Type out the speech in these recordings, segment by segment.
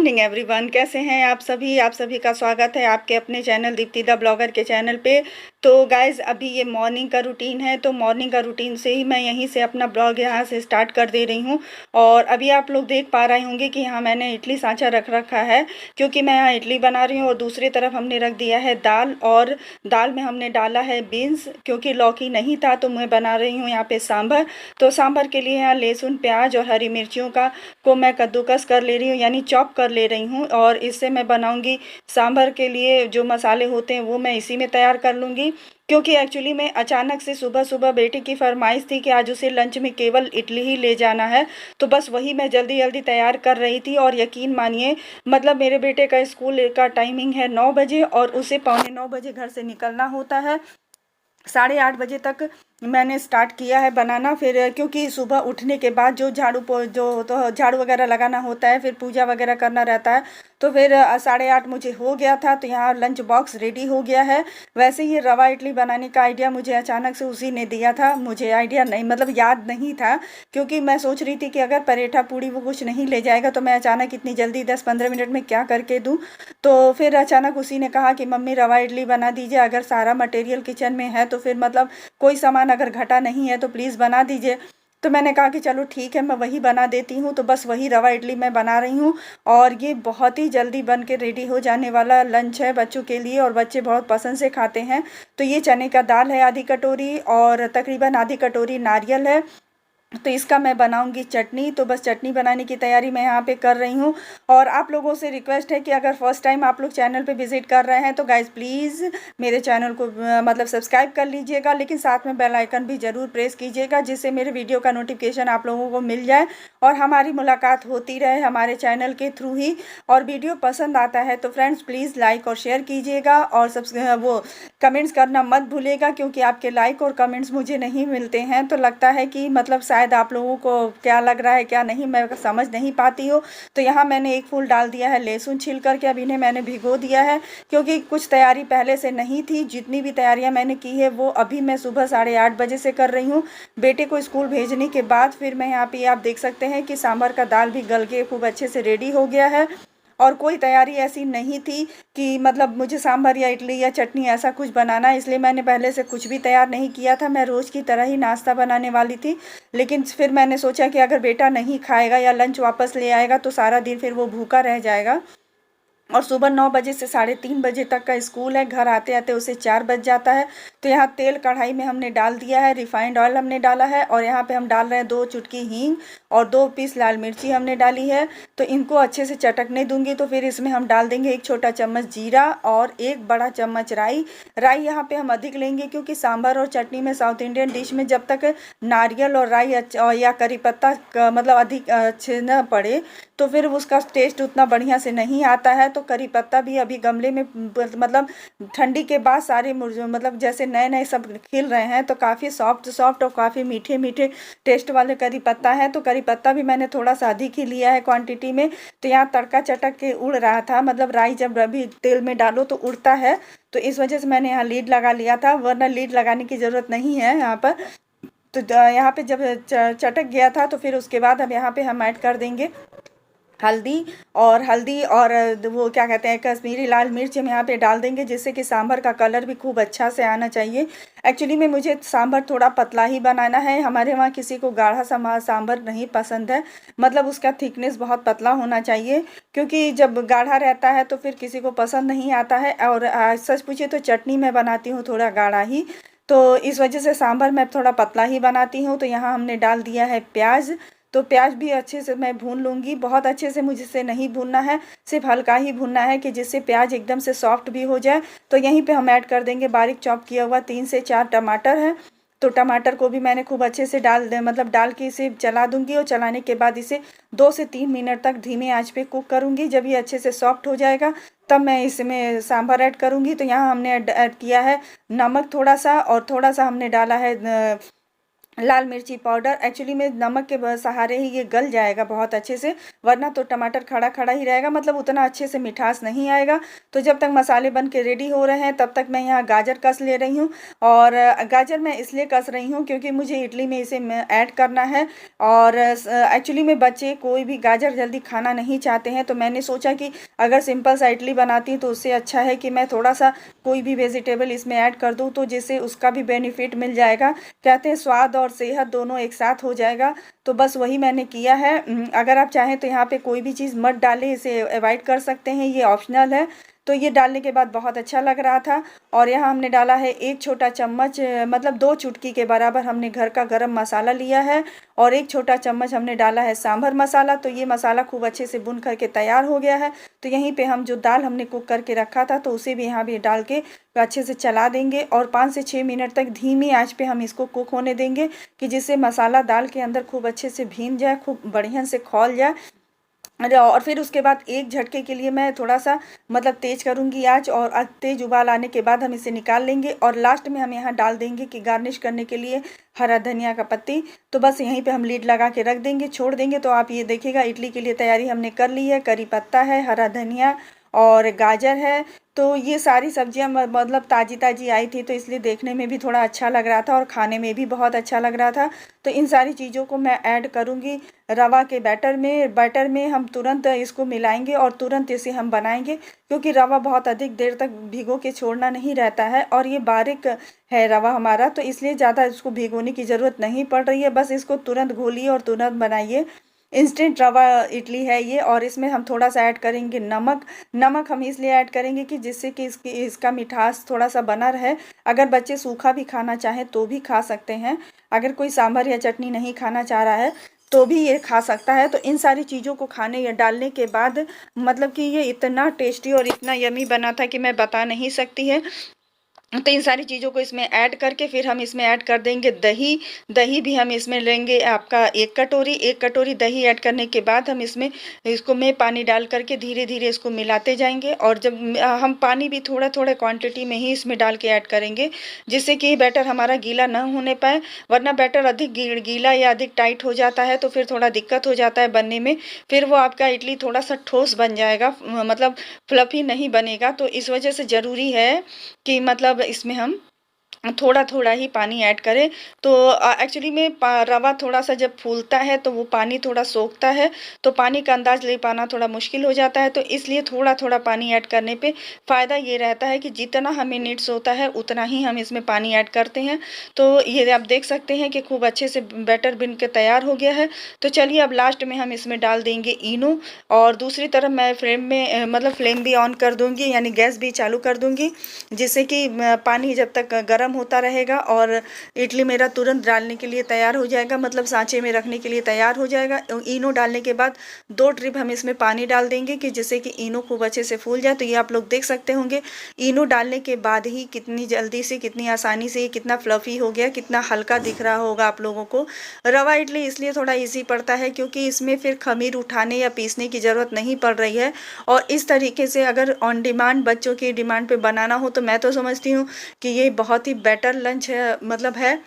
Morning everyone. कैसे हैं आप सभी का स्वागत है आपके अपने चैनल दीप्ति द ब्लॉगर के चैनल पे। तो गाइज़ अभी ये मॉर्निंग का रूटीन है, तो मॉर्निंग का रूटीन से ही मैं यहीं से अपना ब्लॉग यहाँ से स्टार्ट कर दे रही हूँ। और अभी आप लोग देख पा रहे होंगे कि यहाँ मैंने इडली सांचा रख रखा है, क्योंकि मैं यहाँ इडली बना रही हूँ। और दूसरी तरफ हमने रख दिया है दाल, और दाल में हमने डाला है बीन्स, क्योंकि लौकी नहीं था। तो मैं बना रही हूँ यहाँ पे सांभर। तो सांभर के लिए यहाँ लहसुन, प्याज और हरी मिर्चियों को मैं कद्दूकस कर ले रही हूँ, यानी चॉप कर ले रही हूँ। और इससे मैं बनाऊंगी सांभर के लिए जो मसाले होते हैं वो मैं इसी में तैयार कर लूँगी। क्योंकि एक्चुअली मैं अचानक से सुबह सुबह बेटे की फरमाइश थी कि आज उसे लंच में केवल इडली ही ले जाना है, तो बस वही मैं जल्दी जल्दी तैयार कर रही थी। और यकीन मानिए, मतलब मेरे बेटे का स्कूल का टाइमिंग है 9 बजे, और उसे 9:45 घर से निकलना होता है। 8:30 बजे तक मैंने स्टार्ट किया है बनाना। फिर क्योंकि सुबह उठने के बाद जो झाड़ू वगैरह लगाना होता है, फिर पूजा वगैरह करना रहता है, तो फिर 8:30 मुझे हो गया था। तो यहाँ लंच बॉक्स रेडी हो गया है। वैसे ये रवा इडली बनाने का आइडिया मुझे अचानक से उसी ने दिया था, मुझे आइडिया नहीं, मतलब याद नहीं था। क्योंकि मैं सोच रही थी कि अगर पराठा पूड़ी वो कुछ नहीं ले जाएगा तो मैं अचानक इतनी जल्दी 10-15 मिनट में क्या करके दूँ। तो फिर अचानक उसी ने कहा कि मम्मी रवा इडली बना दीजिए, अगर सारा मटेरियल किचन में है तो फिर मतलब कोई सामान अगर घटा नहीं है तो प्लीज़ बना दीजिए। तो मैंने कहा कि चलो ठीक है, मैं वही बना देती हूँ। तो बस वही रवा इडली मैं बना रही हूँ, और ये बहुत ही जल्दी बन के रेडी हो जाने वाला लंच है बच्चों के लिए, और बच्चे बहुत पसंद से खाते हैं। तो ये चने का दाल है आधी कटोरी, और तकरीबन आधी कटोरी नारियल है। तो इसका मैं बनाऊंगी चटनी। तो बस चटनी बनाने की तैयारी मैं यहाँ पे कर रही हूँ। और आप लोगों से रिक्वेस्ट है कि अगर फर्स्ट टाइम आप लोग चैनल पे विजिट कर रहे हैं तो गाइज प्लीज़ मेरे चैनल को मतलब सब्सक्राइब कर लीजिएगा, लेकिन साथ में बेल आइकन भी ज़रूर प्रेस कीजिएगा, जिससे मेरे वीडियो का नोटिफिकेशन आप लोगों को मिल जाए और हमारी मुलाकात होती रहे हमारे चैनल के थ्रू ही। और वीडियो पसंद आता है तो फ्रेंड्स प्लीज़ लाइक और शेयर कीजिएगा, और वो कमेंट्स करना मत भूलिएगा, क्योंकि आपके लाइक और कमेंट्स मुझे नहीं मिलते हैं तो लगता है कि मतलब शायद आप लोगों को क्या लग रहा है क्या नहीं, मैं समझ नहीं पाती हूँ। तो यहाँ मैंने एक फूल डाल दिया है लहसुन छील करके, अब इन्हें मैंने भिगो दिया है, क्योंकि कुछ तैयारी पहले से नहीं थी। जितनी भी तैयारियाँ मैंने की है वो अभी मैं सुबह 8:30 बजे से कर रही हूँ, बेटे को स्कूल भेजने के बाद। फिर मैं यहाँ पे आप देख सकते हैं कि सांभर का दाल भी गल के खूब अच्छे से रेडी हो गया है। और कोई तैयारी ऐसी नहीं थी कि मतलब मुझे सांभर या इडली या चटनी ऐसा कुछ बनाना है, इसलिए मैंने पहले से कुछ भी तैयार नहीं किया था। मैं रोज़ की तरह ही नाश्ता बनाने वाली थी, लेकिन फिर मैंने सोचा कि अगर बेटा नहीं खाएगा या लंच वापस ले आएगा तो सारा दिन फिर वो भूखा रह जाएगा। और सुबह 9 बजे से 3:30 बजे तक का स्कूल है, घर आते आते उसे 4 बज जाता है। तो यहाँ तेल कढ़ाई में हमने डाल दिया है, रिफाइंड ऑयल हमने डाला है, और यहाँ पे हम डाल रहे हैं 2 चुटकी हींग और 2 पीस लाल मिर्ची हमने डाली है। तो इनको अच्छे से चटकने दूंगी। तो फिर इसमें हम डाल देंगे 1 छोटा चम्मच जीरा और 1 बड़ा चम्मच राई। राई यहाँ पे हम अधिक लेंगे, क्योंकि सांभर और चटनी में, साउथ इंडियन डिश में जब तक नारियल और राई या करी पत्ता मतलब अधिक अच्छे न पड़े तो फिर उसका टेस्ट उतना बढ़िया से नहीं आता है। तो करी पत्ता भी अभी गमले में मतलब ठंडी के बाद सारे मतलब जैसे नए नए सब खिल रहे हैं, तो काफ़ी सॉफ्ट सॉफ्ट और काफ़ी मीठे मीठे टेस्ट वाले करी पत्ता है। तो करी पत्ता भी मैंने थोड़ा सा अधिक ही लिया है क्वांटिटी में। तो यहाँ तड़का चटक के उड़ रहा था, मतलब राई जब अभी तेल में डालो तो उड़ता है, तो इस वजह से मैंने यहाँ लीड लगा लिया था, वरना लीड लगाने की ज़रूरत नहीं है यहाँ पर। तो यहाँ पे जब चटक गया था तो फिर उसके बाद अब यहाँ पे हम ऐड कर देंगे हल्दी और वो क्या कहते हैं कश्मीरी लाल मिर्च हम यहाँ पे डाल देंगे, जिससे कि सांभर का कलर भी खूब अच्छा से आना चाहिए। एक्चुअली में मुझे सांभर थोड़ा पतला ही बनाना है, हमारे वहाँ किसी को गाढ़ा सांभर नहीं पसंद है, मतलब उसका थिकनेस बहुत पतला होना चाहिए, क्योंकि जब गाढ़ा रहता है तो फिर किसी को पसंद नहीं आता है। और सच पूछे तो चटनी मैं बनाती हूँ थोड़ा गाढ़ा ही, तो इस वजह से सांभर मैं थोड़ा पतला ही बनाती हूँ। तो यहाँ हमने डाल दिया है प्याज। तो प्याज भी अच्छे से मैं भून लूँगी, बहुत अच्छे से मुझसे नहीं भूनना है, सिर्फ हल्का ही भूनना है कि जिससे प्याज एकदम से सॉफ्ट भी हो जाए। तो यहीं पे हम ऐड कर देंगे बारीक चॉप किया हुआ 3 से 4 टमाटर है। तो टमाटर को भी मैंने खूब अच्छे से डाल के इसे चला दूंगी, और चलाने के बाद इसे 2 से 3 मिनट तक धीमे आंच पे कुक करूंगी। जब ये अच्छे से सॉफ्ट हो जाएगा तब मैं इसमें सांभर ऐड करूंगी। तो यहाँ हमने ऐड किया है नमक थोड़ा सा, और थोड़ा सा हमने डाला है लाल मिर्ची पाउडर। एक्चुअली में नमक के सहारे ही ये गल जाएगा बहुत अच्छे से, वरना तो टमाटर खड़ा खड़ा ही रहेगा, मतलब उतना अच्छे से मिठास नहीं आएगा। तो जब तक मसाले बन के रेडी हो रहे हैं तब तक मैं यहाँ गाजर कस ले रही हूँ। और गाजर मैं इसलिए कस रही हूँ क्योंकि मुझे इडली में इसे ऐड करना है। और एक्चुअली में बच्चे कोई भी गाजर जल्दी खाना नहीं चाहते हैं, तो मैंने सोचा कि अगर सिंपल सा इडली बनाती हूँ तो उससे अच्छा है कि मैं थोड़ा सा कोई भी वेजिटेबल इसमें ऐड कर दूँ, तो जिससे उसका भी बेनिफिट मिल जाएगा। कहते हैं स्वाद और सेहत दोनों एक साथ हो जाएगा। तो बस वही मैंने किया है। अगर आप चाहें तो यहाँ पे कोई भी चीज़ मत डालें, इसे अवॉइड कर सकते हैं, ये ऑप्शनल है। तो ये डालने के बाद बहुत अच्छा लग रहा था। और यहाँ हमने डाला है 1 छोटा चम्मच, मतलब 2 चुटकी के बराबर हमने घर का गरम मसाला लिया है। और 1 छोटा चम्मच हमने डाला है सांभर मसाला। तो ये मसाला खूब अच्छे से भुन करके तैयार हो गया है। तो यहीं पे हम जो दाल हमने कुक करके रखा था तो उसे भी यहाँ भी डाल के अच्छे से चला देंगे। और 5 से 6 मिनट तक धीमी आंच पे हम इसको कुक होने देंगे, कि जिससे मसाला दाल के अंदर खूब अच्छे से भीन जाए, खूब बढ़िया से खौल जाए। अरे और फिर उसके बाद एक झटके के लिए मैं थोड़ा सा मतलब तेज करूंगी आंच, और तेज उबाल आने के बाद हम इसे निकाल लेंगे। और लास्ट में हम यहाँ डाल देंगे कि गार्निश करने के लिए हरा धनिया का पत्ती। तो बस यहीं पे हम लीड लगा के रख देंगे, छोड़ देंगे। तो आप ये देखिएगा इडली के लिए तैयारी हमने कर ली है। करी पत्ता है, हरा धनिया और गाजर है। तो ये सारी सब्जियां मतलब ताज़ी ताज़ी आई थी, तो इसलिए देखने में भी थोड़ा अच्छा लग रहा था और खाने में भी बहुत अच्छा लग रहा था। तो इन सारी चीज़ों को मैं ऐड करूँगी रवा के बैटर में हम तुरंत इसको मिलाएंगे और तुरंत इसे हम बनाएंगे, क्योंकि रवा बहुत अधिक देर तक भिगो के छोड़ना नहीं रहता है। और ये बारीक है रवा हमारा, तो इसलिए ज़्यादा इसको भिगोने की ज़रूरत नहीं पड़ रही है। बस इसको तुरंत घोलिए और तुरंत बनाइए। इंस्टेंट रवा इडली है ये। और इसमें हम थोड़ा सा ऐड करेंगे नमक। नमक हम इसलिए ऐड करेंगे कि जिससे कि इसका मिठास थोड़ा सा बना रहे। अगर बच्चे सूखा भी खाना चाहें तो भी खा सकते हैं। अगर कोई सांभर या चटनी नहीं खाना चाह रहा है तो भी ये खा सकता है। तो इन सारी चीज़ों को खाने या डालने के बाद मतलब कि ये इतना टेस्टी और इतना यमी बना था कि मैं बता नहीं सकती है। तो इन सारी चीज़ों को इसमें ऐड करके फिर हम इसमें ऐड कर देंगे दही। दही भी हम इसमें लेंगे आपका 1 कटोरी दही ऐड करने के बाद हम इसमें इसको में पानी डाल करके धीरे धीरे इसको मिलाते जाएंगे। और जब हम पानी भी थोड़ा थोड़ा क्वांटिटी में ही इसमें डाल के ऐड करेंगे, जिससे कि बैटर हमारा गीला ना होने पाए। वरना बैटर अधिक गीला या अधिक टाइट हो जाता है तो फिर थोड़ा दिक्कत हो जाता है बनने में। फिर वो आपका इडली थोड़ा सा ठोस बन जाएगा, मतलब फ्लफी नहीं बनेगा। तो इस वजह से ज़रूरी है कि मतलब इसमें हम थोड़ा थोड़ा ही पानी ऐड करें। तो एक्चुअली में रवा थोड़ा सा जब फूलता है तो वो पानी थोड़ा सोखता है, तो पानी का अंदाज ले पाना थोड़ा मुश्किल हो जाता है। तो इसलिए थोड़ा थोड़ा पानी ऐड करने पे फ़ायदा ये रहता है कि जितना हमें नीड्स होता है उतना ही हम इसमें पानी ऐड करते हैं। तो ये आप देख सकते हैं कि खूब अच्छे से बैटर बिन के तैयार हो गया है। तो चलिए अब लास्ट में हम इसमें डाल देंगे इनो। और दूसरी तरफ मैं मतलब फ्लेम भी ऑन कर दूंगी, यानी गैस भी चालू कर दूंगी, जिससे कि पानी जब तक गर्म होता रहेगा और इडली मेरा तुरंत डालने के लिए तैयार हो जाएगा, मतलब सांचे में रखने के लिए तैयार हो जाएगा। इनो डालने के बाद 2 ट्रिप हम इसमें पानी डाल देंगे, कि जिससे कि इनो खूब अच्छे से फूल जाए। तो ये आप लोग देख सकते होंगे इनो डालने के बाद ही कितनी जल्दी से, कितनी आसानी से, कितना फ्लफी हो गया, कितना हल्का दिख रहा होगा आप लोगों को। रवा इडली इसलिए थोड़ा ईजी पड़ता है क्योंकि इसमें फिर खमीर उठाने या पीसने की ज़रूरत नहीं पड़ रही है। और इस तरीके से अगर ऑन डिमांड बच्चों की डिमांड पे बनाना हो तो मैं तो समझती हूँ कि ये बहुत ही बेटर लंच है, मतलब है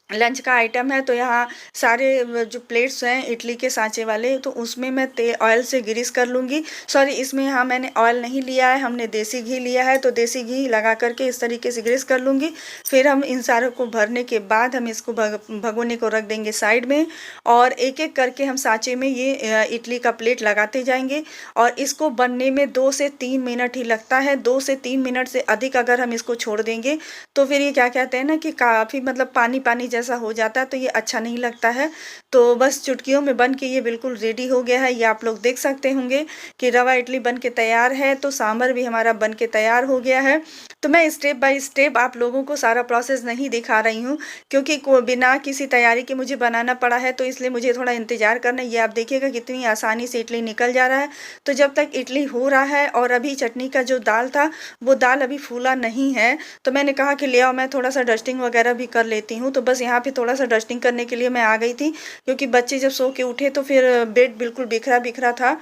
लंच का आइटम है। तो यहाँ सारे जो प्लेट्स हैं इडली के सांचे वाले, तो उसमें मैं ऑयल से ग्रीस कर लूँगी। सॉरी, इसमें यहाँ मैंने ऑयल नहीं लिया है, हमने देसी घी लिया है। तो देसी घी लगा करके इस तरीके से ग्रीस कर लूँगी। फिर हम इन सारों को भरने के बाद हम इसको भगोने को रख देंगे साइड में। और एक एक करके हम सांचे में ये इडली का प्लेट लगाते जाएंगे। और इसको बनने में 2 से 3 मिनट ही लगता है। 2 से 3 मिनट से अधिक अगर हम इसको छोड़ देंगे तो फिर ये क्या कहते हैं ना कि काफ़ी मतलब पानी पानी जैसा हो जाता है, तो ये अच्छा नहीं लगता है। तो बस चुटकियों में बन के ये बिल्कुल रेडी हो गया है। ये आप लोग देख सकते होंगे कि रवा इडली बन के तैयार है। तो सांभर भी हमारा बन के तैयार हो गया है। तो मैं स्टेप बाय स्टेप आप लोगों को सारा प्रोसेस नहीं दिखा रही हूँ, क्योंकि बिना किसी तैयारी के मुझे बनाना पड़ा है, तो इसलिए मुझे थोड़ा इंतजार करना। ये आप देखिएगा कितनी आसानी से इडली निकल जा रहा है। तो जब तक इडली हो रहा है, और अभी चटनी का जो दाल था वो दाल अभी फूला नहीं है, तो मैंने कहा कि ले आओ, मैं थोड़ा सा डस्टिंग वगैरह भी कर लेती हूँ। तो बस यहाँ पे थोड़ा सा डस्टिंग करने के लिए मैं आ गई थी, क्योंकि बच्चे जब सो के उठे तो फिर बेड बिल्कुल बिखरा बिखरा था।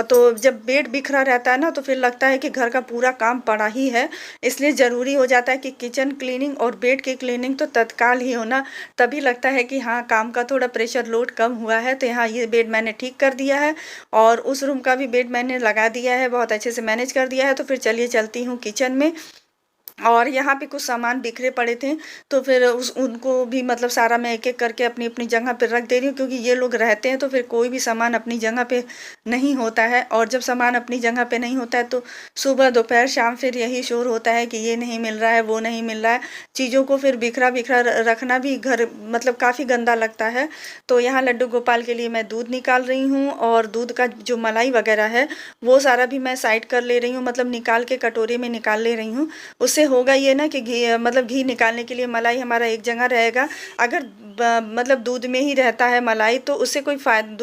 तो जब बेड बिखरा रहता है ना तो फिर लगता है कि घर का पूरा काम पड़ा ही है, इसलिए ज़रूरी हो जाता है कि किचन क्लीनिंग और बेड की क्लीनिंग तो तत्काल ही होना, तभी लगता है कि हाँ काम का थोड़ा प्रेशर लोड कम हुआ है। तो यहाँ ये बेड मैंने ठीक कर दिया है और उस रूम का भी बेड मैंने लगा दिया है, बहुत अच्छे से मैनेज कर दिया है। तो फिर चलिए चलती हूँ किचन में। और यहाँ पे कुछ सामान बिखरे पड़े थे तो फिर उनको भी मतलब सारा मैं एक-एक करके अपनी-अपनी जगह पे रख दे रही हूँ, क्योंकि ये लोग रहते हैं तो फिर कोई भी सामान अपनी जगह पे नहीं होता है। और जब सामान अपनी जगह पे नहीं होता है तो सुबह, दोपहर, शाम फिर यही शोर होता है कि ये नहीं मिल रहा है, वो नहीं मिल रहा है। चीज़ों को फिर बिखरा-बिखरा रखना भी घर मतलब काफ़ी गंदा लगता है। तो यहाँ लड्डू गोपाल के लिए मैं दूध निकाल रही हूँ और दूध का जो मलाई वगैरह है वो सारा भी मैं साइड कर ले रही हूँ, मतलब निकाल के कटोरे में निकाल ले रही हूँ। उससे होगा ये ना कि घी मतलब घी निकालने के लिए मलाई हमारा एक जगह रहेगा। अगर मतलब दूध में ही रहता है मलाई तो उससे कोई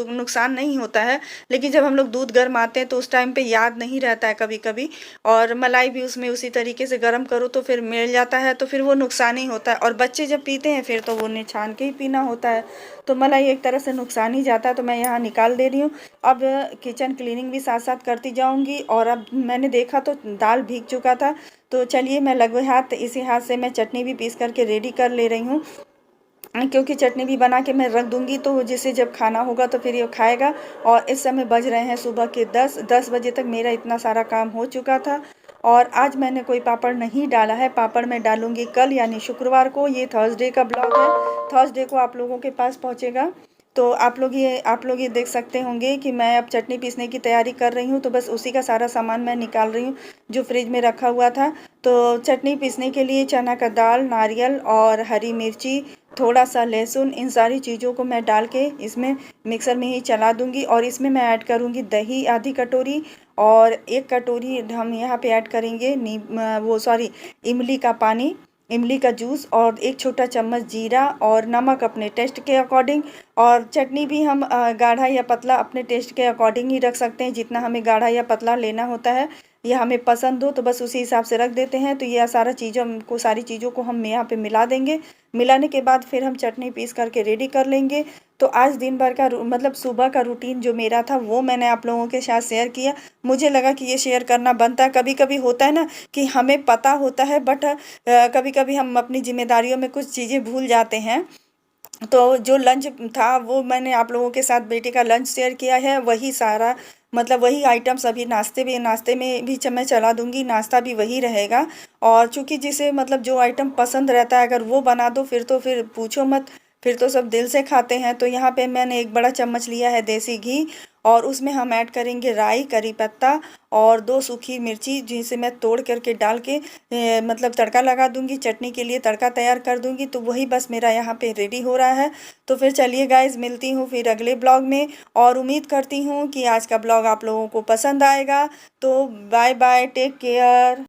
नुकसान नहीं होता है, लेकिन जब हम लोग दूध गरमाते हैं तो उस टाइम पे याद नहीं रहता है कभी-कभी, और मलाई भी उसमें उसी तरीके से गर्म करो तो फिर मिल जाता है, तो फिर वो नुकसान ही होता है। और बच्चे जब पीते हैं फिर तो वो उन्हें छान के ही पीना होता है, तो मलाई एक तरह से नुकसान ही जाता है। तो मैं यहाँ निकाल दे रही हूँ। अब किचन क्लीनिंग भी साथ-साथ करती जाऊँगी। और अब मैंने देखा तो दाल भीग चुका था, तो चलिए मैं लगे हाथ इसी हाथ से मैं चटनी भी पीस करके रेडी कर ले रही हूँ, क्योंकि चटनी भी बना के मैं रख दूँगी तो जिसे जब खाना होगा तो फिर ये खाएगा। और इस समय बज रहे हैं सुबह के 10 बजे तक मेरा इतना सारा काम हो चुका था। और आज मैंने कोई पापड़ नहीं डाला है, पापड़ मैं डालूँगी कल यानी शुक्रवार को। ये थर्सडे का ब्लॉग है, थर्सडे को आप लोगों के पास पहुँचेगा। तो आप लोग ये देख सकते होंगे कि मैं अब चटनी पीसने की तैयारी कर रही हूँ, तो बस उसी का सारा सामान मैं निकाल रही हूँ जो फ्रिज में रखा हुआ था। तो चटनी पीसने के लिए चना का दाल, नारियल और हरी मिर्ची, थोड़ा सा लहसुन, इन सारी चीज़ों को मैं डाल के इसमें मिक्सर में ही चला दूँगी। और इसमें मैं ऐड करूँगी दही आधी कटोरी, और 1 कटोरी हम यहाँ पे ऐड करेंगे इमली का पानी, इमली का जूस, और 1 छोटा चम्मच जीरा और नमक अपने टेस्ट के अकॉर्डिंग। और चटनी भी हम गाढ़ा या पतला अपने टेस्ट के अकॉर्डिंग ही रख सकते हैं, जितना हमें गाढ़ा या पतला लेना होता है या हमें पसंद हो तो बस उसी हिसाब से रख देते हैं। तो ये सारी चीज़ों को हम यहाँ पे मिला देंगे। मिलाने के बाद फिर हम चटनी पीस करके रेडी कर लेंगे। तो आज दिन भर का मतलब सुबह का रूटीन जो मेरा था वो मैंने आप लोगों के साथ शेयर किया। मुझे लगा कि ये शेयर करना बनता है। कभी-कभी होता है ना कि हमें पता होता है, बट कभी-कभी हम अपनी ज़िम्मेदारियों में कुछ चीज़ें भूल जाते हैं। तो जो लंच था वो मैंने आप लोगों के साथ बेटे का लंच शेयर किया है, वही सारा मतलब वही आइटम्स अभी नाश्ते में भी मैं चला दूँगी, नाश्ता भी वही रहेगा। और चूँकि जिसे मतलब जो आइटम पसंद रहता है अगर वो बना दो फिर तो फिर पूछो मत, फिर तो सब दिल से खाते हैं। तो यहाँ पे मैंने 1 बड़ा चम्मच लिया है देसी घी, और उसमें हम ऐड करेंगे राई, करी पत्ता और 2 सूखी मिर्ची, जिसे मैं तोड़ करके डाल के मतलब तड़का लगा दूँगी, चटनी के लिए तड़का तैयार कर दूँगी। तो वही बस मेरा यहाँ पे रेडी हो रहा है। तो फिर चलिए गाइज़, मिलती हूँ फिर अगले ब्लॉग में, और उम्मीद करती हूँ कि आज का ब्लॉग आप लोगों को पसंद आएगा। तो बाय बाय, टेक केयर।